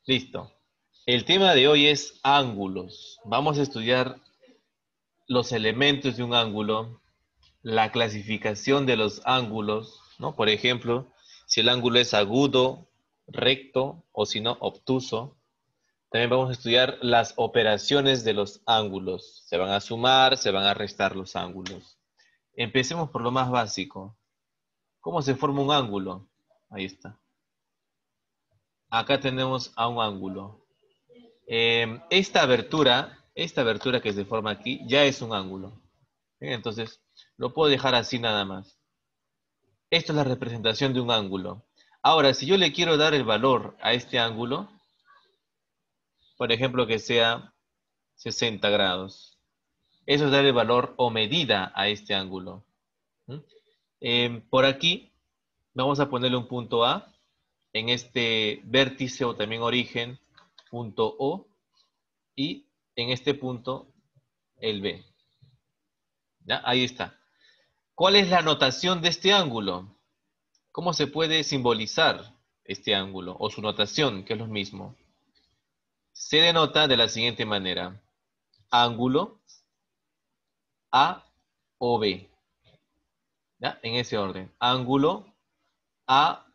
Listo. El tema de hoy es ángulos. Vamos a estudiar los elementos de un ángulo, la clasificación de los ángulos, ¿no? Por ejemplo, si el ángulo es agudo, recto o si no, obtuso. También vamos a estudiar las operaciones de los ángulos. Se van a sumar, se van a restar los ángulos. Empecemos por lo más básico. ¿Cómo se forma un ángulo? Ahí está. Acá tenemos a un ángulo. Esta abertura que se forma aquí ya es un ángulo. Bien, entonces, lo puedo dejar así nada más. Esto es la representación de un ángulo. Ahora, si yo le quiero dar el valor a este ángulo, por ejemplo, que sea 60 grados. Eso es dar el valor o medida a este ángulo. ¿Mm? Por aquí, vamos a ponerle un punto A. En este vértice o también origen, punto O. Y en este punto, el B. ¿Ya? Ahí está. ¿Cuál es la notación de este ángulo? ¿Cómo se puede simbolizar este ángulo o su notación, que es lo mismo? Se denota de la siguiente manera. Ángulo A o B. ¿Ya? En ese orden. Ángulo A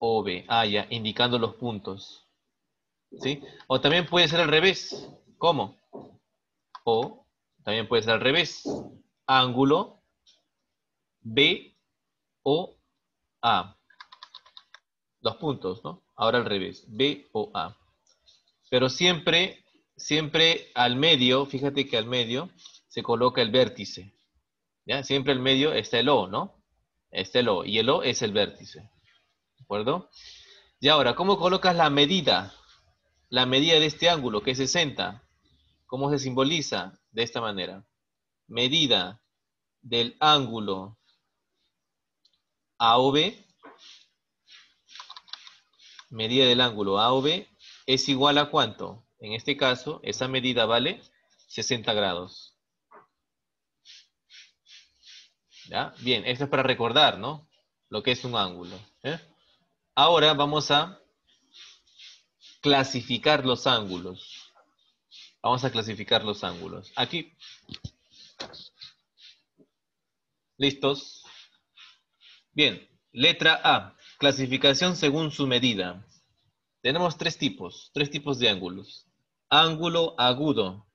o B. Ah, ya, indicando los puntos. ¿Sí? O también puede ser al revés. ¿Cómo? O también puede ser al revés. Ángulo B o A. Los puntos, ¿no? Ahora al revés. B o A. Pero siempre al medio, fíjate que al medio se coloca el vértice. ¿Ya? Siempre al medio está el O, ¿no? Está el O. Y el O es el vértice. ¿De acuerdo? Y ahora, ¿cómo colocas la medida? La medida de este ángulo, que es 60. ¿Cómo se simboliza? De esta manera. Medida del ángulo A o B. Medida del ángulo A o B es igual a ¿cuánto? En este caso, esa medida vale 60 grados. ¿Ya? Bien, esto es para recordar, ¿no? Lo que es un ángulo. ¿Eh? Ahora vamos a clasificar los ángulos. Vamos a clasificar los ángulos. Aquí. ¿Listos? Bien. Letra A. Clasificación según su medida. Tenemos tres tipos de ángulos. Ángulo agudo.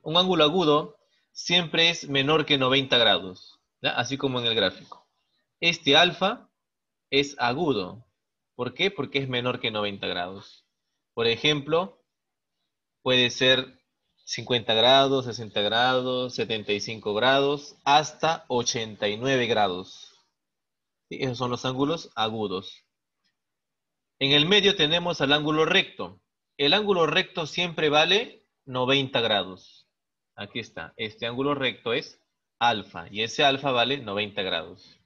Un ángulo agudo siempre es menor que 90 grados, ¿ya? Así como en el gráfico. Este alfa es agudo. ¿Por qué? Porque es menor que 90 grados. Por ejemplo, puede ser 50 grados, 60 grados, 75 grados, hasta 89 grados. ¿Sí? Esos son los ángulos agudos. En el medio tenemos al ángulo recto. El ángulo recto siempre vale 90 grados. Aquí está. Este ángulo recto es alfa y ese alfa vale 90 grados.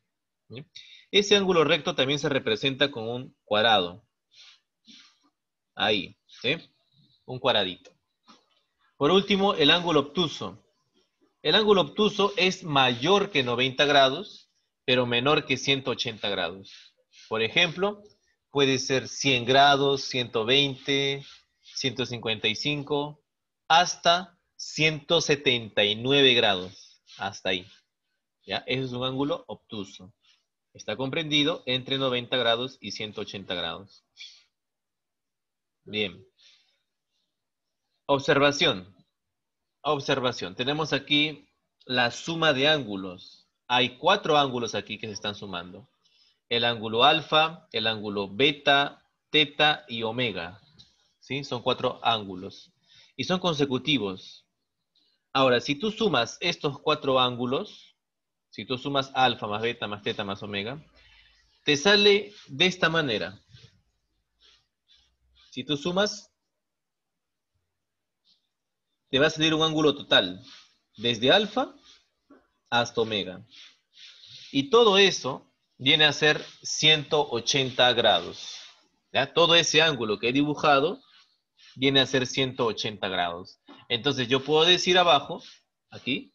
¿Sí? Ese ángulo recto también se representa con un cuadrado. Ahí, ¿sí? Un cuadradito. Por último, el ángulo obtuso. El ángulo obtuso es mayor que 90 grados, pero menor que 180 grados. Por ejemplo, puede ser 100 grados, 120, 155, hasta 179 grados. Hasta ahí. ¿Ya? Ese es un ángulo obtuso. Está comprendido entre 90 grados y 180 grados. Bien. Observación. Observación. Tenemos aquí la suma de ángulos. Hay 4 ángulos aquí que se están sumando. El ángulo alfa, el ángulo beta, teta y omega. ¿Sí? Son 4 ángulos. Y son consecutivos. Ahora, si tú sumas estos 4 ángulos, si tú sumas alfa más beta más teta más omega, te sale de esta manera. Si tú sumas, te va a salir un ángulo total, desde alfa hasta omega. Y todo eso viene a ser 180 grados. ¿Ya? Todo ese ángulo que he dibujado viene a ser 180 grados. Entonces yo puedo decir abajo, aquí,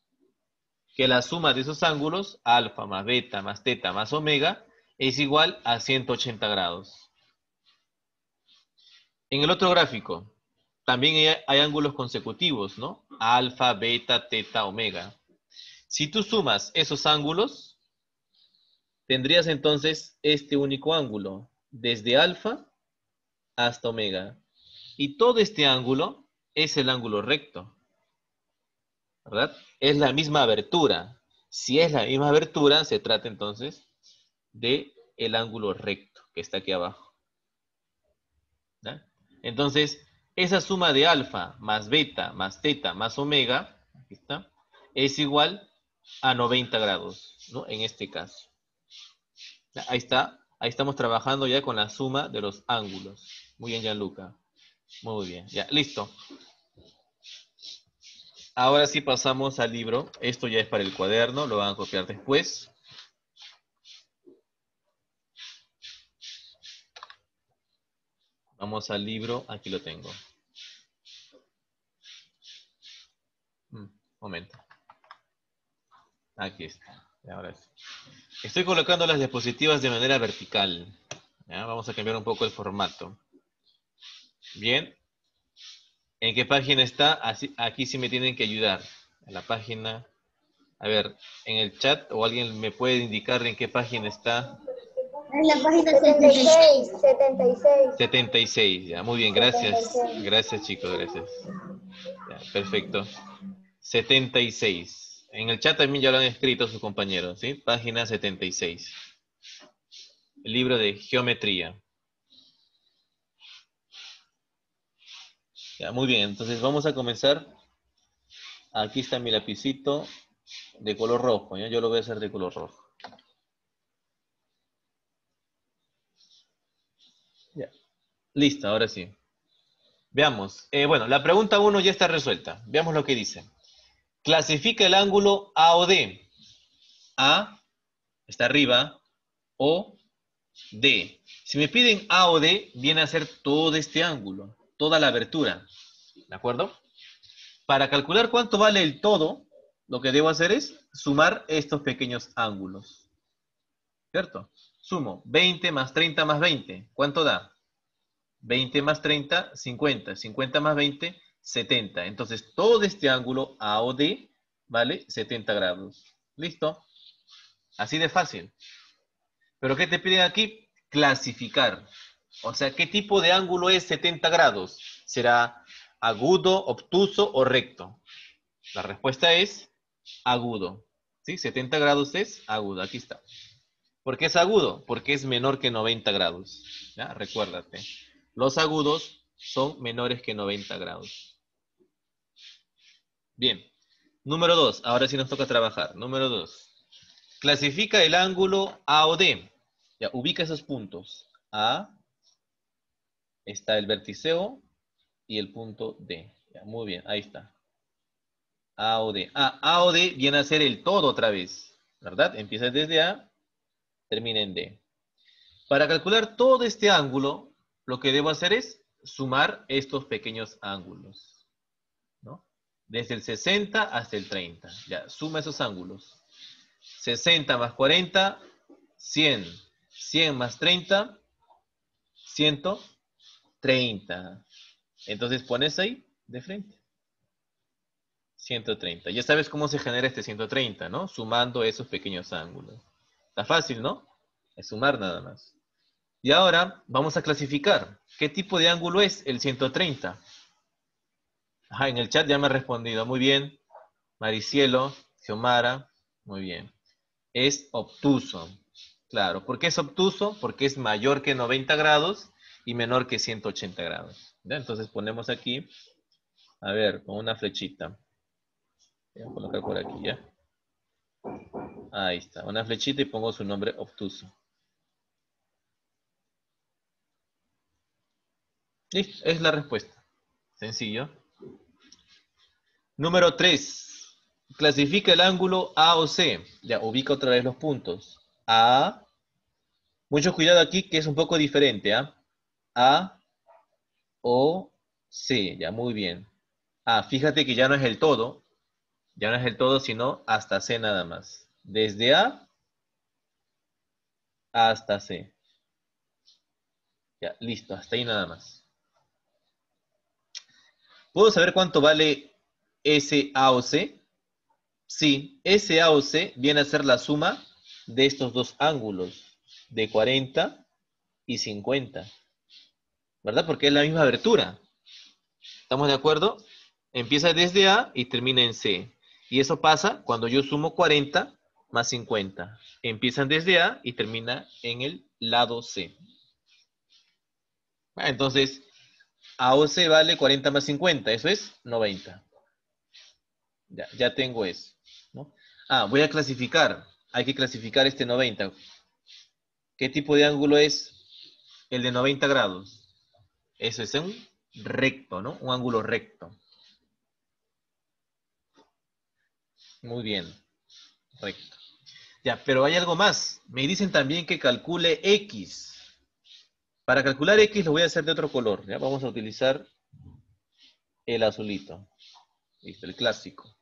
que la suma de esos ángulos, alfa más beta más teta más omega, es igual a 180 grados. En el otro gráfico, también hay ángulos consecutivos, ¿no? Alfa, beta, teta, omega. Si tú sumas esos ángulos, tendrías entonces este único ángulo, desde alfa hasta omega. Y todo este ángulo es el ángulo recto, ¿verdad? Es la misma abertura. Si es la misma abertura, se trata entonces de el ángulo recto que está aquí abajo, ¿ya? Entonces, esa suma de alfa más beta más teta más omega, aquí está, es igual a 90 grados, ¿no? En este caso. ¿Ya? Ahí está, ahí estamos trabajando ya con la suma de los ángulos. Muy bien, Gianluca. Muy bien, ya, listo. Ahora sí pasamos al libro. Esto ya es para el cuaderno, lo van a copiar después. Vamos al libro, aquí lo tengo. Momento. Aquí está. Ahora sí. Estoy colocando las diapositivas de manera vertical. ¿Ya? Vamos a cambiar un poco el formato. Bien. ¿En qué página está? Así, aquí sí me tienen que ayudar. En la página. A ver, en el chat o alguien me puede indicar en qué página está. En la página 76. 76. 76. Ya, muy bien, gracias. 76. Gracias, chicos, gracias. Ya, perfecto. 76. En el chat también ya lo han escrito sus compañeros, ¿sí? Página 76. El libro de geometría. Ya, muy bien, entonces vamos a comenzar. Aquí está mi lapicito de color rojo, ¿ya? Yo lo voy a hacer de color rojo. Ya. Listo, ahora sí. Veamos. Bueno, la pregunta 1 ya está resuelta. Veamos lo que dice. Clasifica el ángulo A o D. A está arriba, O, D. Si me piden A o D, viene a ser todo este ángulo, toda la abertura. ¿De acuerdo? Para calcular cuánto vale el todo, lo que debo hacer es sumar estos pequeños ángulos. ¿Cierto? Sumo 20 más 30 más 20. ¿Cuánto da? 20 más 30, 50. 50 más 20, 70. Entonces, todo este ángulo A o D vale 70 grados. ¿Listo? Así de fácil. ¿Pero qué te piden aquí? Clasificar. O sea, ¿qué tipo de ángulo es 70 grados? ¿Será agudo, obtuso o recto? La respuesta es agudo. ¿Sí? 70 grados es agudo. Aquí está. ¿Por qué es agudo? Porque es menor que 90 grados. ¿Ya? Recuérdate. Los agudos son menores que 90 grados. Bien. Número 2. Ahora sí nos toca trabajar. Número 2. Clasifica el ángulo A o D. Ya, ubica esos puntos. A, está el vértice O y el punto D. Ya, muy bien, ahí está. A o D. A o D viene a ser el todo otra vez, ¿verdad? Empieza desde A, termina en D. Para calcular todo este ángulo, lo que debo hacer es sumar estos pequeños ángulos, ¿no? Desde el 60 hasta el 30. Ya, suma esos ángulos. 60 más 40, 100. 100 más 30, 130. Entonces pones ahí de frente. 130. Ya sabes cómo se genera este 130, ¿no? Sumando esos pequeños ángulos. Está fácil, ¿no? Es sumar nada más. Y ahora vamos a clasificar. ¿Qué tipo de ángulo es el 130? Ajá, en el chat ya me ha respondido. Muy bien. Maricielo, Xiomara. Muy bien. Es obtuso. Claro. ¿Por qué es obtuso? Porque es mayor que 90 grados y menor que 180 grados. ¿Ya? Entonces ponemos aquí, a ver, con una flechita. Voy a colocar por aquí, ¿ya? Ahí está, una flechita y pongo su nombre obtuso. Listo, es la respuesta. Sencillo. Número 3. Clasifica el ángulo A o C. Ya, ubica otra vez los puntos. A. Mucho cuidado aquí que es un poco diferente, ¿ah? A, O, C. Ya, muy bien. Ah, fíjate que ya no es el todo. Ya no es el todo, sino hasta C nada más. Desde A hasta C. Ya, listo, hasta ahí nada más. ¿Puedo saber cuánto vale SAOC? Sí, SAOC viene a ser la suma de estos dos ángulos, de 40 y 50, ¿verdad? Porque es la misma abertura. ¿Estamos de acuerdo? Empieza desde A y termina en C. Y eso pasa cuando yo sumo 40 más 50. Empiezan desde A y termina en el lado C. Entonces, AOC vale 40 más 50. Eso es 90. Ya tengo eso, ¿no? Voy a clasificar. Hay que clasificar este 90. ¿Qué tipo de ángulo es el de 90 grados? Eso es un recto, ¿no? Un ángulo recto. Muy bien, recto. Ya, pero hay algo más. Me dicen también que calcule X. Para calcular X lo voy a hacer de otro color. ¿Ya? Vamos a utilizar el azulito. Listo, el clásico.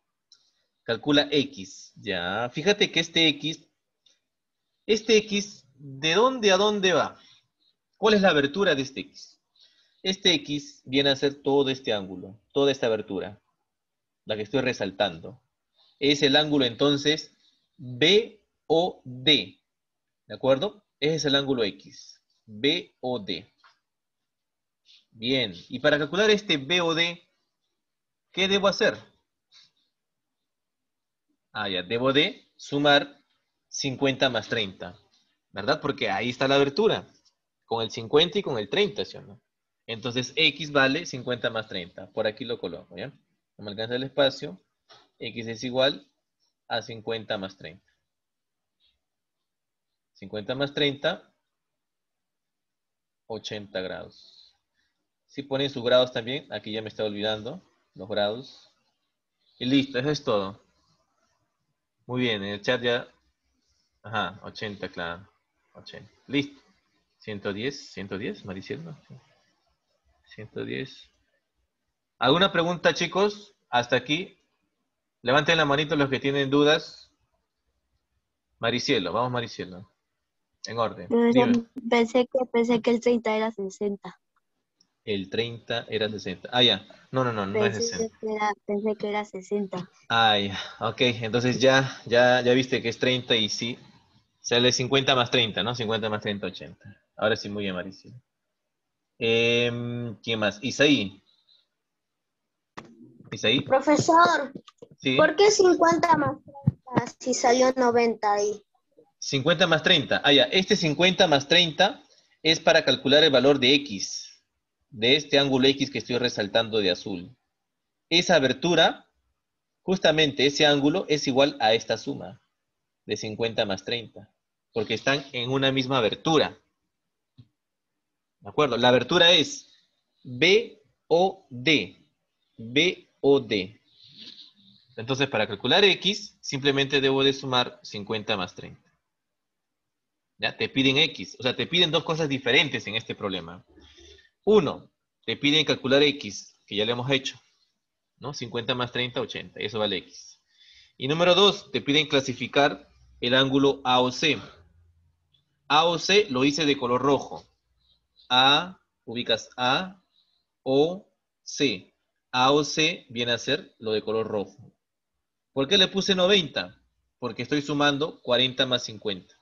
Calcula X. Ya, fíjate que este X, ¿de dónde a dónde va? ¿Cuál es la abertura de este X? Este X viene a ser todo este ángulo, toda esta abertura, la que estoy resaltando. Es el ángulo entonces BOD. ¿De acuerdo? Ese es el ángulo X. BOD. Bien. Y para calcular este BOD, ¿qué debo hacer? Ya, debo de sumar 50 más 30. ¿Verdad? Porque ahí está la abertura. Con el 50 y con el 30, ¿sí o no? Entonces, X vale 50 más 30. Por aquí lo coloco, ¿ya? No me alcanza el espacio. X es igual a 50 más 30. 50 más 30, 80 grados. Si ponen sus grados también, aquí ya me está olvidando los grados. Y listo, eso es todo. Muy bien, en el chat ya. Ajá, 80, claro. 80. Listo. 110, Mariciel, ¿no? 110. ¿Alguna pregunta, chicos? Hasta aquí. Levanten la manito los que tienen dudas. Maricielo, vamos Maricielo. En orden. Profesor, Dime. pensé que el 30 era 60. El 30 era 60. Ya. No es 60. Pensé que era 60. Ya. Ok, entonces ya viste que es 30 y sí. Sale 50 más 30, ¿no? 50 más 30, 80. Ahora sí, muy bien, Maricielo. ¿Quién más? Isaí. Isaí. Profesor, Sí. ¿por qué 50 más 30 si salió 90 ahí? 50 más 30. Ya. Este 50 más 30 es para calcular el valor de X, de este ángulo X que estoy resaltando de azul. Esa abertura, justamente ese ángulo, es igual a esta suma de 50 más 30, porque están en una misma abertura. ¿De acuerdo? La abertura es BOD. BOD. Entonces, para calcular X, simplemente debo de sumar 50 más 30. ¿Ya? Te piden X. O sea, te piden dos cosas diferentes en este problema. Uno, te piden calcular X, que ya lo hemos hecho. ¿No? 50 más 30, 80. Eso vale X. Y número dos, te piden clasificar el ángulo AOC. AOC lo hice de color rojo. Ubicas A, O, C. AOC viene a ser lo de color rojo. ¿Por qué le puse 90? Porque estoy sumando 40 más 50.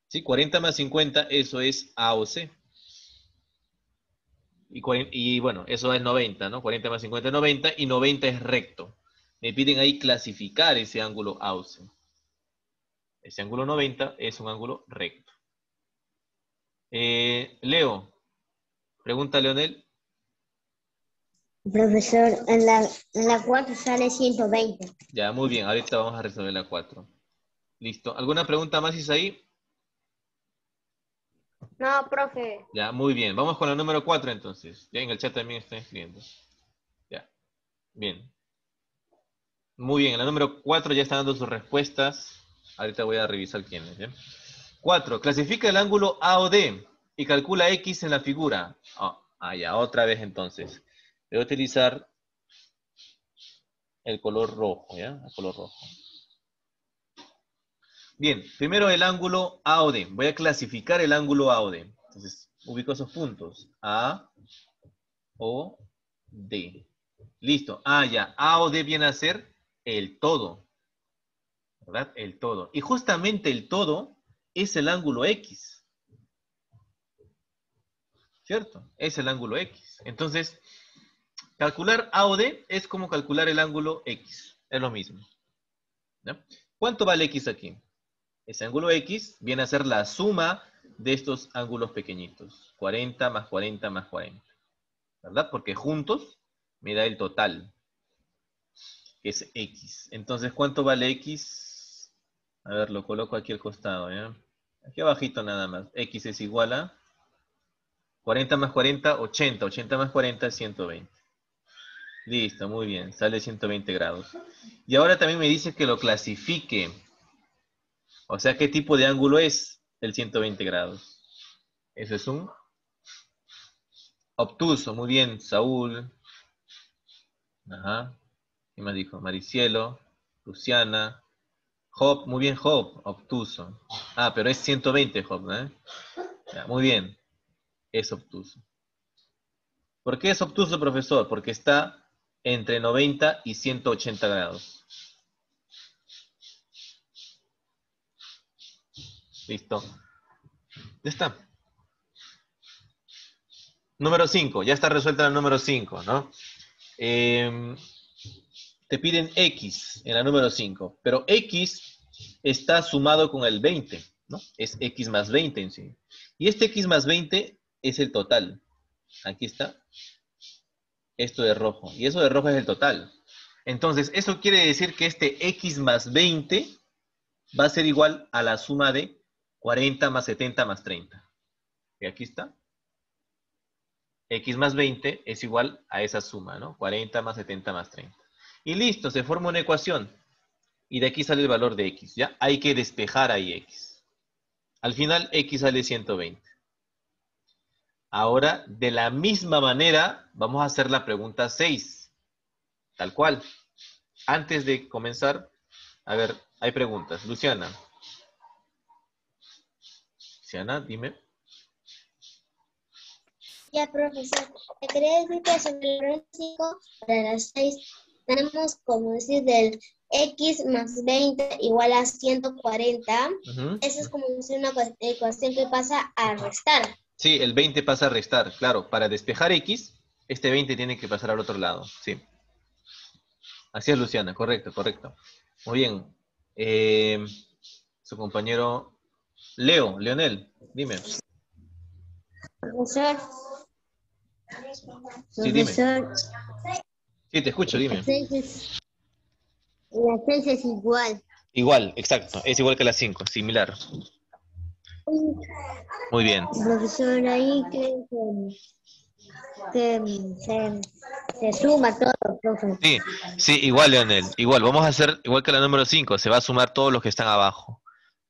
¿Sí? 40 más 50, eso es AOC. Y bueno, eso es 90, ¿no? 40 más 50 es 90 y 90 es recto. Me piden ahí clasificar ese ángulo AOC. Ese ángulo 90 es un ángulo recto. Leo, pregunta Leonel. Profesor, en la 4 sale 120. Ya, muy bien, ahorita vamos a resolver la 4. Listo. ¿Alguna pregunta más, Isaí? No, profe. Ya, muy bien. Vamos con la número 4 entonces. Ya en el chat también están escribiendo. Ya, bien. Muy bien, en la número 4 ya están dando sus respuestas. Ahorita voy a revisar quiénes. 4. Clasifica el ángulo AOD y calcula X en la figura. Ya, otra vez entonces. Voy a utilizar el color rojo, ¿ya? El color rojo. Bien, primero el ángulo AOD. Voy a clasificar el ángulo AOD. Entonces, ubico esos puntos. A, O, D. Listo. Ah, ya. A o D viene a ser el todo. ¿Verdad? El todo. Y justamente el todo es el ángulo X. ¿Cierto? Es el ángulo X. Entonces, calcular A o D es como calcular el ángulo X. Es lo mismo. ¿Ya? ¿Cuánto vale X aquí? Ese ángulo X viene a ser la suma de estos ángulos pequeñitos. 40 más 40 más 40. ¿Verdad? Porque juntos me da el total, que es X. Entonces, ¿cuánto vale X? A ver, lo coloco aquí al costado, ¿ya? Aquí abajito nada más. X es igual a 40 más 40, 80. 80 más 40, 120. Listo, muy bien. Sale 120 grados. Y ahora también me dice que lo clasifique. O sea, ¿qué tipo de ángulo es el 120 grados? Eso es un obtuso. Muy bien, Saúl. Ajá. ¿Qué más dijo? Maricielo, Luciana, Job. Muy bien, Job. Obtuso. Ah, pero es 120, Job, ¿eh? Ya, muy bien. Es obtuso. ¿Por qué es obtuso, profesor? Porque está entre 90 y 180 grados. Listo. Ya está. Número 5. Ya está resuelta la número 5, ¿no? Te piden X en la número 5, pero X está sumado con el 20, ¿no? Es X más 20 en sí. Y este X más 20 es el total. Aquí está. Esto de rojo. Y eso de rojo es el total. Entonces, eso quiere decir que este X más 20 va a ser igual a la suma de 40 más 70 más 30. Y aquí está. X más 20 es igual a esa suma, ¿no? 40 más 70 más 30. Y listo, se forma una ecuación. Y de aquí sale el valor de X, ¿ya? Hay que despejar ahí X. Al final, X sale 120. Ahora, de la misma manera, vamos a hacer la pregunta 6. Tal cual. Antes de comenzar, a ver, hay preguntas. Luciana. Luciana, dime. Ya, profesor, te quería decir que sobre el número 5, para las 6, tenemos como decir del X más 20 igual a 140. Esa es como decir una ecuación que pasa a restar. Sí, el 20 pasa a restar. Claro, para despejar X, este 20 tiene que pasar al otro lado. Sí. Así es, Luciana. Correcto, correcto. Muy bien. Su compañero Leo, Leonel, dime. Profesor, Sí, dime. profesor, Sí, te escucho, dime. la 6 es igual. Igual, exacto. Es igual que la 5, similar. Muy bien. Profesor, ahí que se suma todo, profesor. Sí, sí, igual, Leonel. Igual, vamos a hacer igual que la número 5. Se va a sumar todos los que están abajo.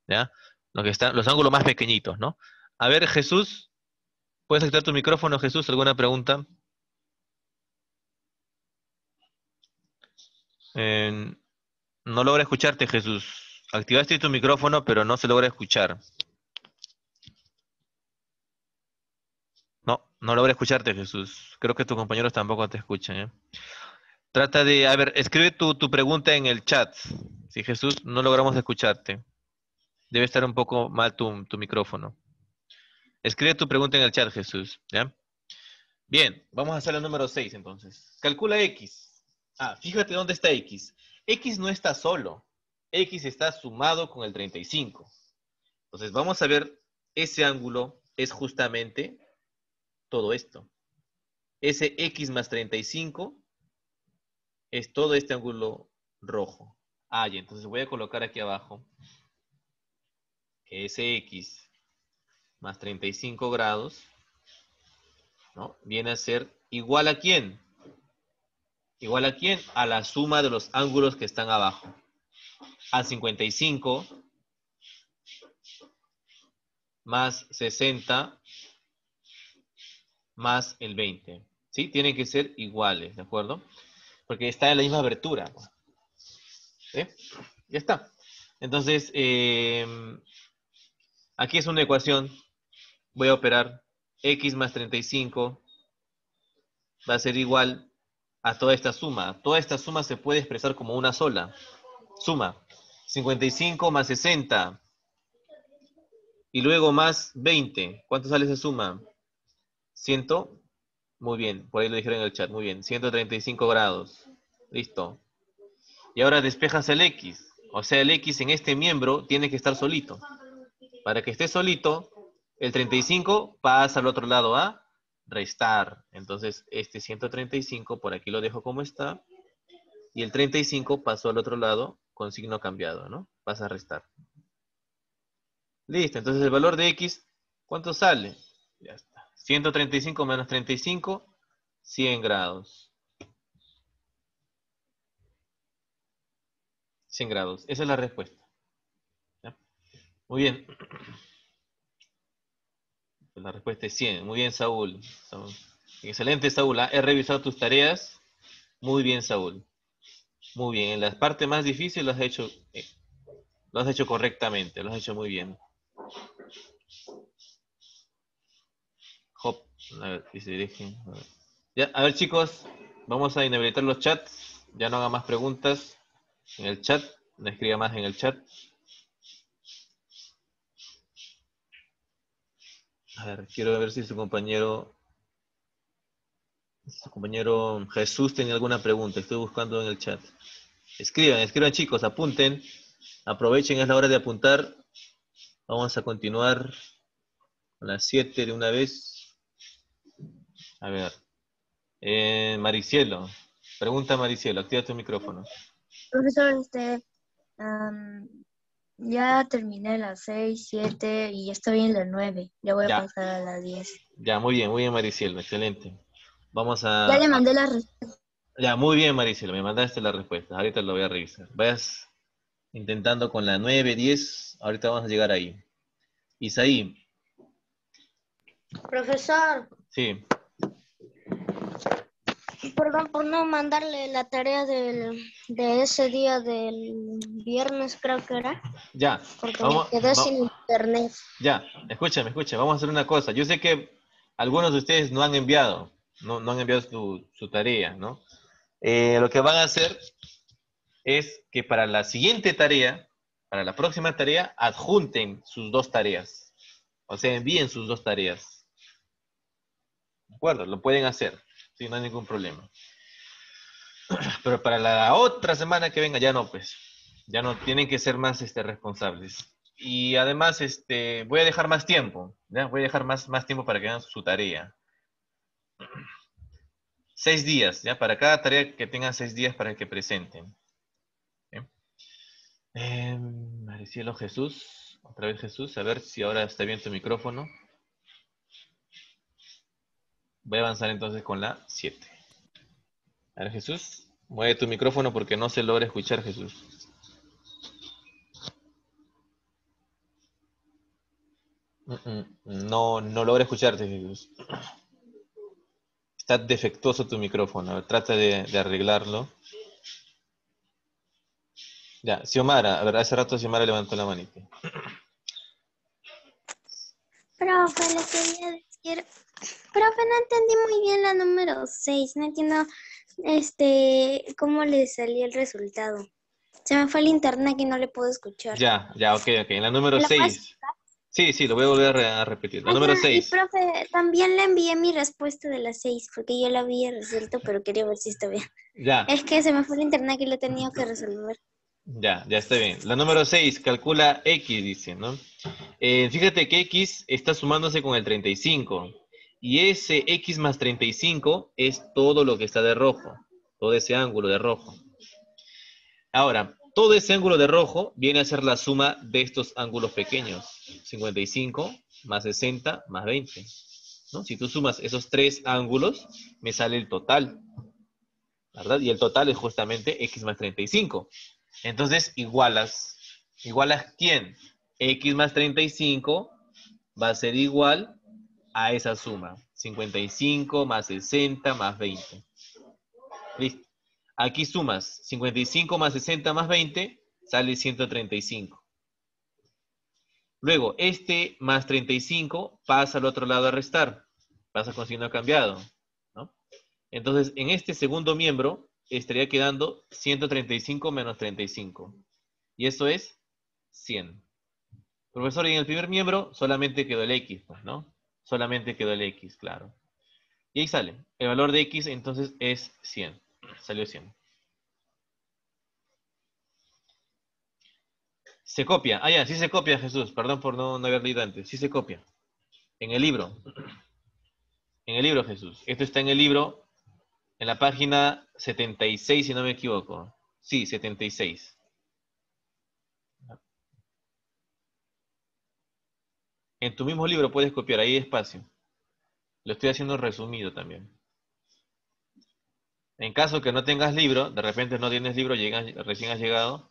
¿Ya? Los ángulos más pequeñitos, ¿no? A ver, Jesús, ¿puedes activar tu micrófono, Jesús? ¿Alguna pregunta? Eh, no logra escucharte, Jesús. Activaste tu micrófono, pero no se logra escuchar. No, no logra escucharte, Jesús. Creo que tus compañeros tampoco te escuchan, ¿eh? Trata de, a ver, escribe tu pregunta en el chat. Si Jesús, no logramos escucharte. Debe estar un poco mal tu micrófono. Escribe tu pregunta en el chat, Jesús, ¿ya? Bien, vamos a hacer la número 6 entonces. Calcula X. Ah, fíjate dónde está X. X no está solo. X está sumado con el 35. Entonces vamos a ver, ese ángulo es justamente todo esto. Ese X más 35 es todo este ángulo rojo. Ah, y entonces voy a colocar aquí abajo que ese X más 35 grados, ¿no? Viene a ser igual a ¿quién? ¿Igual a quién? A la suma de los ángulos que están abajo. A 55 más 60 más el 20. ¿Sí? Tienen que ser iguales, ¿de acuerdo? Porque está en la misma abertura. ¿Sí? Ya está. Entonces, aquí es una ecuación. Voy a operar X más 35 va a ser igual a toda esta suma. Toda esta suma se puede expresar como una sola suma. 55 más 60. Y luego más 20. ¿Cuánto sale esa suma? 100. Muy bien, por ahí lo dijeron en el chat. Muy bien, 135 grados. Listo. Y ahora despejas el X. O sea, el X en este miembro tiene que estar solito. Para que esté solito, el 35 pasa al otro lado a restar. Entonces, este 135 por aquí lo dejo como está. Y el 35 pasó al otro lado con signo cambiado, ¿no? Pasa a restar. Listo, entonces el valor de X, ¿cuánto sale? Ya está. 135 menos 35, 100 grados. 100 grados. Esa es la respuesta. ¿Ya? Muy bien. La respuesta es 100. Muy bien, Saúl. Excelente, Saúl. He revisado tus tareas. Muy bien, Saúl. Muy bien. En la parte más difícil lo has hecho correctamente. Lo has hecho muy bien. Hop. A ver, si se dirigen. A ver. Ya, a ver, chicos. Vamos a inhabilitar los chats. Ya no haga más preguntas en el chat. No escriba más en el chat. A ver, quiero ver si su compañero Jesús tenía alguna pregunta. Estoy buscando en el chat. Escriban chicos, apunten. Aprovechen, es la hora de apuntar. Vamos a continuar con las 7 de una vez. A ver. Maricielo. Pregunta Maricielo, activa tu micrófono. Profesor, ya terminé las 6, 7 y estoy en la 9. Ya voy a pasar a la 10. Ya, muy bien Maricielo, excelente. Vamos Ya le mandé la respuesta. Ya, muy bien Maricielo, me mandaste la respuesta. Ahorita lo voy a revisar. Vayas intentando con la 9, 10. Ahorita vamos a llegar ahí. Isaí. Profesor. Sí. Perdón por no mandarle la tarea de ese día del viernes, creo que era. Ya. Porque me quedé sin internet. Ya, escúchame. Vamos a hacer una cosa. Yo sé que algunos de ustedes no han enviado, no han enviado su tarea, ¿no? Lo que van a hacer es que para la siguiente tarea, para la próxima tarea, adjunten sus dos tareas. O sea, envíen sus dos tareas. ¿De acuerdo? Lo pueden hacer. Sí, no hay ningún problema. Pero para la otra semana que venga ya no, pues. Ya no, tienen que ser más responsables. Y además, voy a dejar más tiempo. ¿Ya? Voy a dejar más tiempo para que hagan su tarea. 6 días, ¿ya? Para cada tarea que tengan 6 días para que presenten. Maricielo Jesús. Otra vez Jesús. A ver si ahora está bien tu micrófono. Voy a avanzar entonces con la 7. A ver, Jesús. Mueve tu micrófono porque no se logra escuchar, Jesús. No logra escucharte, Jesús. Está defectuoso tu micrófono. A ver, trata de arreglarlo. Ya, Xiomara. A ver, hace rato Xiomara levantó la manita. Profe, le quería decir... Profe, no entendí muy bien la número 6. No entiendo cómo le salió el resultado. Se me fue el internet y no le puedo escuchar. Ya, ok. En la número 6. Sí, lo voy a volver a repetir. La número 6. Y profe, también le envié mi respuesta de las 6 porque yo la había resuelto, pero quería ver si está bien. Ya. Es que se me fue el internet y lo he tenido que resolver. Ya está bien. La número 6, calcula X, dice, ¿no? Fíjate que X está sumándose con el 35. Y ese X más 35 es todo lo que está de rojo. Todo ese ángulo de rojo. Ahora, todo ese ángulo de rojo viene a ser la suma de estos ángulos pequeños. 55 más 60 más 20. ¿No? Si tú sumas esos tres ángulos, me sale el total. ¿Verdad? Y el total es justamente X más 35. Entonces, igualas. ¿Igualas quién? X más 35 va a ser igual a esa suma. 55 más 60 más 20. Listo. Aquí sumas 55 más 60 más 20, sale 135. Luego, más 35 pasa al otro lado a restar. Pasa con signo cambiado, ¿no? Entonces, en este segundo miembro estaría quedando 135 menos 35. Y eso es 100. Profesor, y en el primer miembro solamente quedó el X, pues, ¿no? Solamente quedó el X, claro. Y ahí sale. El valor de X entonces es 100. Salió 100. Se copia. Ah, ya, sí se copia, Jesús. Perdón por no haber leído antes. Sí se copia. En el libro. En el libro, Jesús. Esto está en el libro, en la página 76, si no me equivoco. Sí, 76. En tu mismo libro puedes copiar, ahí espacio. Lo estoy haciendo resumido también. En caso que no tengas libro, de repente no tienes libro, recién has llegado,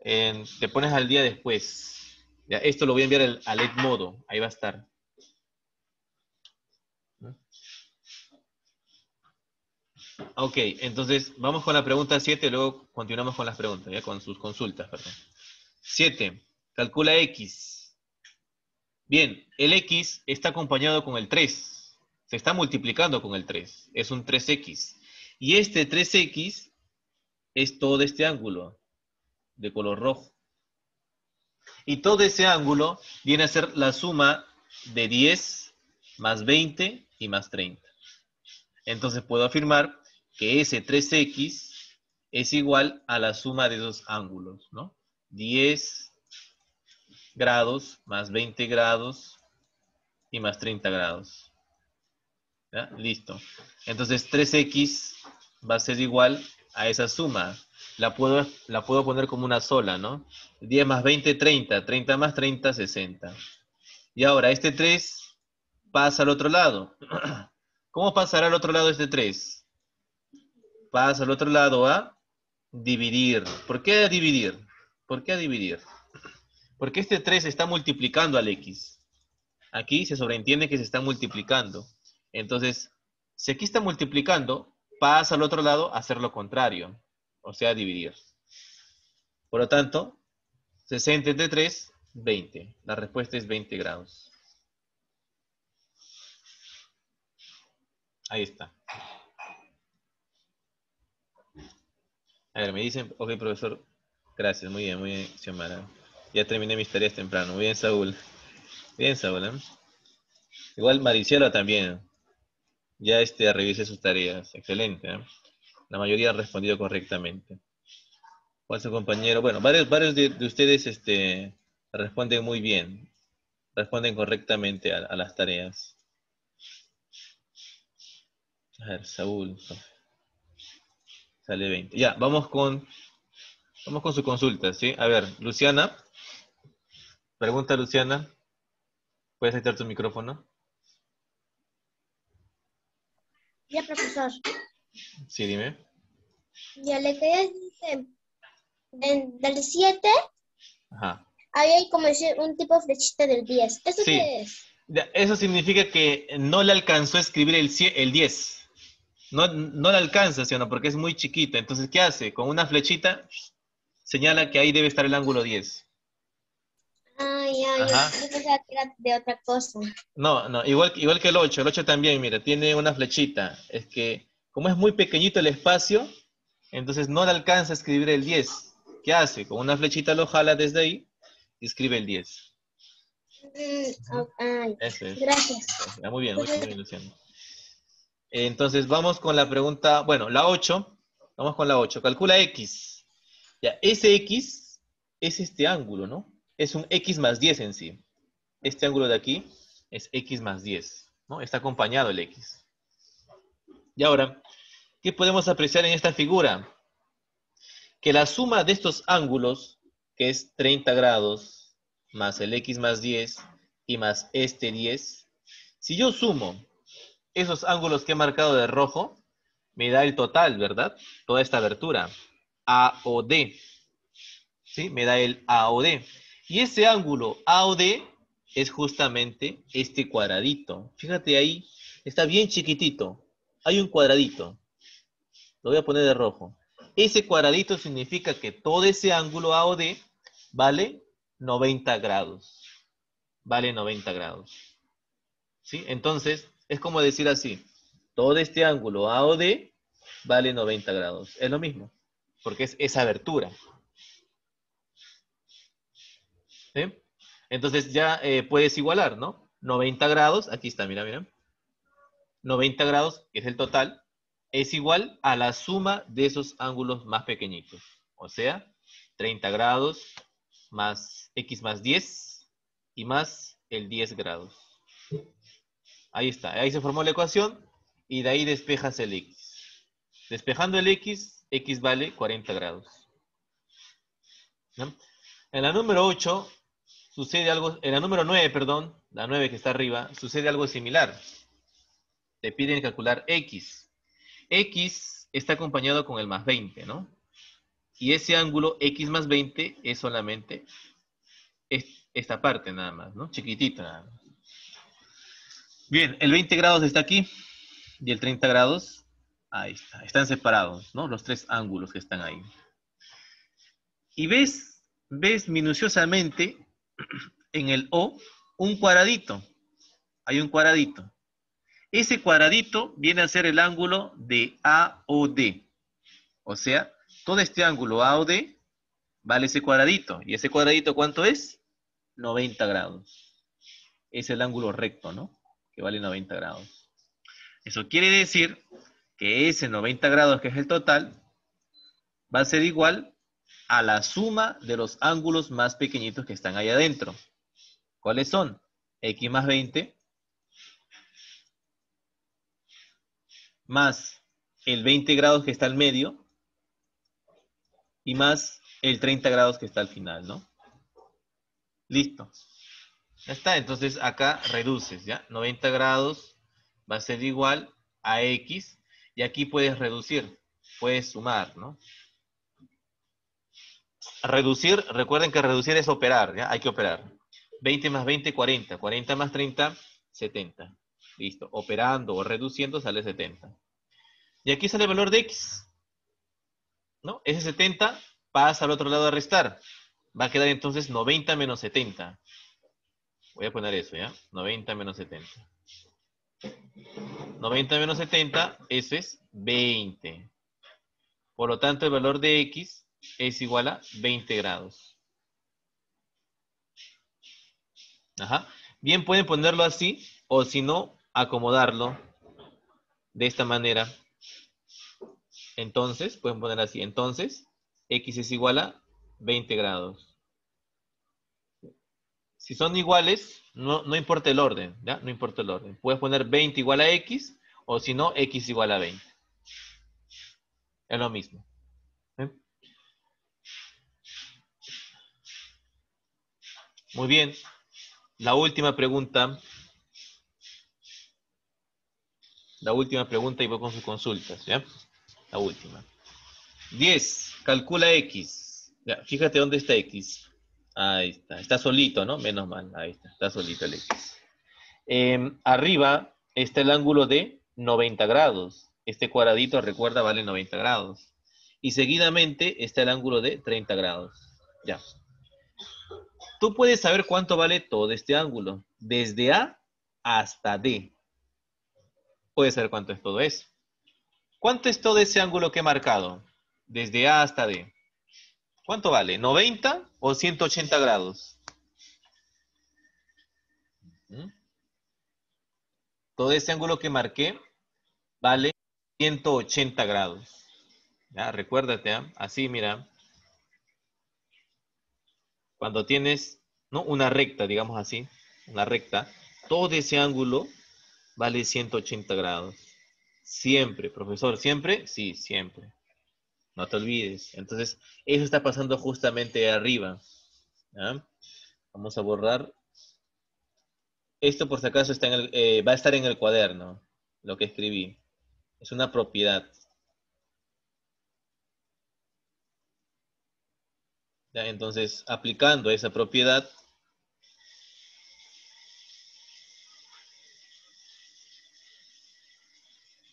te pones al día después. Ya, esto lo voy a enviar al Edmodo, ahí va a estar. Ok, entonces vamos con la pregunta 7, luego continuamos con las preguntas, ya con sus consultas, perdón. 7. Calcula X. Bien, el X está acompañado con el 3. Se está multiplicando con el 3. Es un 3X. Y este 3X es todo este ángulo de color rojo. Y todo ese ángulo viene a ser la suma de 10 más 20 y más 30. Entonces puedo afirmar que ese 3X es igual a la suma de dos ángulos, ¿no? 10 grados más 20 grados y más 30 grados. ¿Ya? Listo. Entonces 3X va a ser igual a esa suma. La puedo poner como una sola, ¿no? 10 más 20, 30. 30 más 30, 60. Y ahora este 3 pasa al otro lado. ¿Cómo pasará al otro lado este 3? Pasa al otro lado a dividir. ¿Por qué a dividir? ¿Por qué a dividir? Porque este 3 está multiplicando al X. Aquí se sobreentiende que se está multiplicando. Entonces, si aquí está multiplicando, pasa al otro lado a hacer lo contrario. O sea, dividir. Por lo tanto, 60 entre 3, 20. La respuesta es 20 grados. Ahí está. A ver, me dicen, ok, profesor, gracias, muy bien, Xiomara. Ya terminé mis tareas temprano. Muy bien, Saúl. Bien, Saúl, ¿eh? Igual Mariciela también. Ya revisé sus tareas. Excelente, ¿eh? La mayoría han respondido correctamente. ¿Cuál su compañero? Bueno, varios de ustedes responden muy bien. Responden correctamente a las tareas. A ver, Saúl. Sale 20. Ya, vamos con su consulta, ¿sí? A ver, Luciana. Pregunta, Luciana. ¿Puedes aceptar tu micrófono? Ya, profesor. Sí, dime. Ya le quería decir que del 7 Ajá. ahí hay como decir un tipo de flechita del 10. ¿Eso Sí. qué es? Ya, eso significa que no le alcanzó a escribir el 10. No le alcanza, ¿sí o no? Porque es muy chiquita. Entonces, ¿qué hace? Con una flechita señala que ahí debe estar el ángulo 10. Ay, Ajá. yo pensaba que era de otra cosa. No, igual que el 8. El 8 también, mira, tiene una flechita. Es que, como es muy pequeñito el espacio, entonces no le alcanza a escribir el 10. ¿Qué hace? Con una flechita lo jala desde ahí y escribe el 10. Ay, Eso es. gracias. Muy bien, Luciano. Entonces vamos con la pregunta, bueno, la 8. Vamos con la 8. Calcula X. Ya, ese X es este ángulo, ¿no? Es un X más 10 en sí. Este ángulo de aquí es X más 10, ¿no? Está acompañado el X. Y ahora, ¿qué podemos apreciar en esta figura? Que la suma de estos ángulos, que es 30 grados, más el X más 10 y más este 10, si yo sumo esos ángulos que he marcado de rojo, me da el total, ¿verdad? Toda esta abertura, AOD. ¿Sí? Me da el AOD. Y ese ángulo AOD es justamente este cuadradito. Fíjate ahí, está bien chiquitito. Hay un cuadradito. Lo voy a poner de rojo. Ese cuadradito significa que todo ese ángulo AOD vale 90 grados. Vale 90 grados. ¿Sí? Entonces, es como decir así. todo este ángulo AOD vale 90 grados. Es lo mismo, porque es esa abertura. ¿Sí? Entonces ya puedes igualar, ¿no? 90 grados, aquí está, mira, mira. 90 grados, que es el total, es igual a la suma de esos ángulos más pequeñitos. O sea, 30 grados más X más 10 y más el 10 grados. Ahí está, ahí se formó la ecuación y de ahí despejas el X. Despejando el X, X vale 40 grados. ¿No? En la número 8 sucede algo, en la número 9, perdón, la 9 que está arriba, sucede algo similar. Te piden calcular X. X está acompañado con el más 20, ¿no? Y ese ángulo X más 20 es solamente esta parte nada más, ¿no? Chiquitita nada más. Bien, el 20 grados está aquí y el 30 grados, ahí está. Están separados, ¿no? Los tres ángulos que están ahí. Y ves minuciosamente en el O un cuadradito. Hay un cuadradito. Ese cuadradito viene a ser el ángulo de AOD. O sea, todo este ángulo AOD vale ese cuadradito. ¿Y ese cuadradito cuánto es? 90 grados. Es el ángulo recto, ¿no? Que vale 90 grados. Eso quiere decir que ese 90 grados, que es el total, va a ser igual a la suma de los ángulos más pequeñitos que están ahí adentro. ¿Cuáles son? X más 20 más el 20 grados que está al medio y más el 30 grados que está al final, ¿no? Listo. Ya está, entonces acá reduces, ¿ya? 90 grados va a ser igual a X y aquí puedes reducir, puedes sumar, ¿no? Reducir, recuerden que reducir es operar, ¿ya? Hay que operar. 20 más 20, 40. 40 más 30, 70. Listo. Operando o reduciendo sale 70. Y aquí sale el valor de X, ¿no? Ese 70 pasa al otro lado a restar. Va a quedar entonces 90 menos 70. Voy a poner eso, ¿ya? 90 menos 70. 90 menos 70, eso es 20. Por lo tanto, el valor de X es igual a 20 grados. Ajá. Bien, pueden ponerlo así, o si no, acomodarlo de esta manera. Entonces, pueden poner así. Entonces, X es igual a 20 grados. Si son iguales, no importa el orden, ¿ya? No importa el orden. Puedes poner 20 igual a X, o si no, X igual a 20. Es lo mismo. ¿Eh? Muy bien. La última pregunta. La última pregunta y voy con sus consultas, ¿ya? La última. 10. Calcula X. Ya, fíjate dónde está X. Ahí está. Está solito, ¿no? Menos mal. Ahí está. Está solito el X. Arriba está el ángulo de 90 grados. Este cuadradito, recuerda, vale 90 grados. Y seguidamente está el ángulo de 30 grados. Ya. Tú puedes saber cuánto vale todo este ángulo. Desde A hasta D. Puedes saber cuánto es todo eso. ¿Cuánto es todo ese ángulo que he marcado? Desde A hasta D. ¿Cuánto vale? ¿90 o 180 grados? Todo ese ángulo que marqué vale 180 grados. ¿Ya? Recuérdate, ¿eh? Así, mira. Cuando tienes, ¿no? Una recta, digamos así, una recta, todo ese ángulo vale 180 grados. Siempre, profesor, ¿siempre? Sí, siempre. No te olvides. Entonces, eso está pasando justamente arriba. ¿Ya? Vamos a borrar. Esto, por si acaso, está va a estar en el cuaderno, lo que escribí. Es una propiedad. ¿Ya? Entonces, aplicando esa propiedad,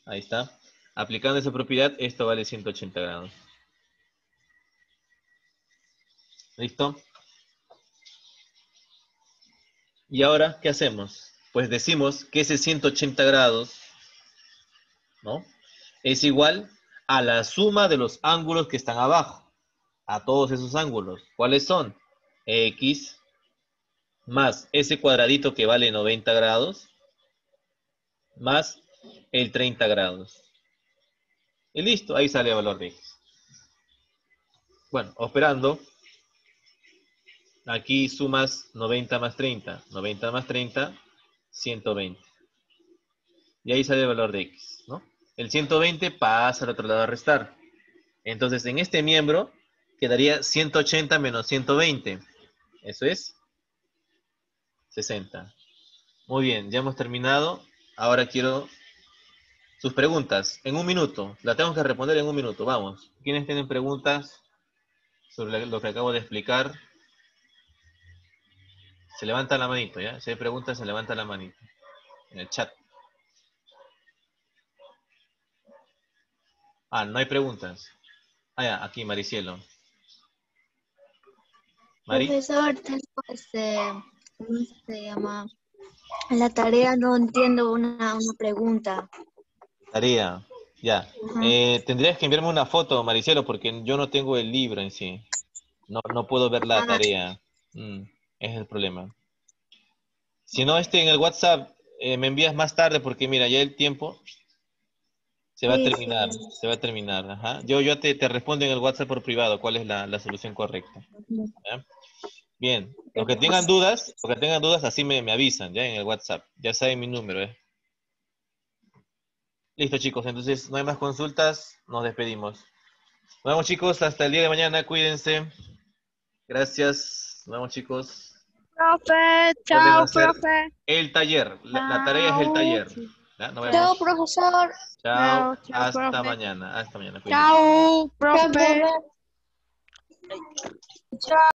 ahí está. Aplicando esa propiedad, esto vale 180 grados. ¿Listo? Y ahora, ¿qué hacemos? Pues decimos que ese 180 grados ¿no? Es igual a la suma de los ángulos que están abajo. A todos esos ángulos. ¿Cuáles son? X más ese cuadradito que vale 90 grados más el 30 grados. Y listo, ahí sale el valor de X. Bueno, operando. Aquí sumas 90 más 30. 90 más 30, 120. Y ahí sale el valor de X, ¿no? El 120 pasa al otro lado a restar. Entonces, en este miembro quedaría 180 menos 120. Eso es 60. Muy bien, ya hemos terminado. Ahora quiero sus preguntas. En un minuto. La tengo que responder en un minuto. Vamos. ¿Quiénes tienen preguntas sobre lo que acabo de explicar? Se levanta la manito, ¿ya? Si hay preguntas, se levanta la manito. En el chat. Ah, no hay preguntas. Ah, ya, aquí, Maricielo. Mari. Profesor, tengo ¿cómo se llama? En la tarea no entiendo una pregunta. Tarea. Ya. Tendrías que enviarme una foto, Maricielo, porque yo no tengo el libro en sí. No puedo ver la tarea. Ese es el problema. Si no, en el WhatsApp me envías más tarde porque mira, ya el tiempo se va a terminar. Sí. Se va a terminar. Ajá. Yo te respondo en el WhatsApp por privado cuál es la solución correcta. ¿Ya? Bien. Los que tengan dudas, así me avisan, ya en el WhatsApp. Ya saben mi número, ¿eh? Listo, chicos. Entonces, no hay más consultas. Nos despedimos. Nos vemos, chicos. Hasta el día de mañana. Cuídense. Gracias. Nos vemos, chicos. Profe, Vuelven a chao, hacer profe. el taller. La tarea es el taller. ¿Ya? Nos vemos. Chao, profesor. Chao. Chao, Hasta profe. mañana. Hasta mañana. Cuídense. Chao, profe. Profe. Chao.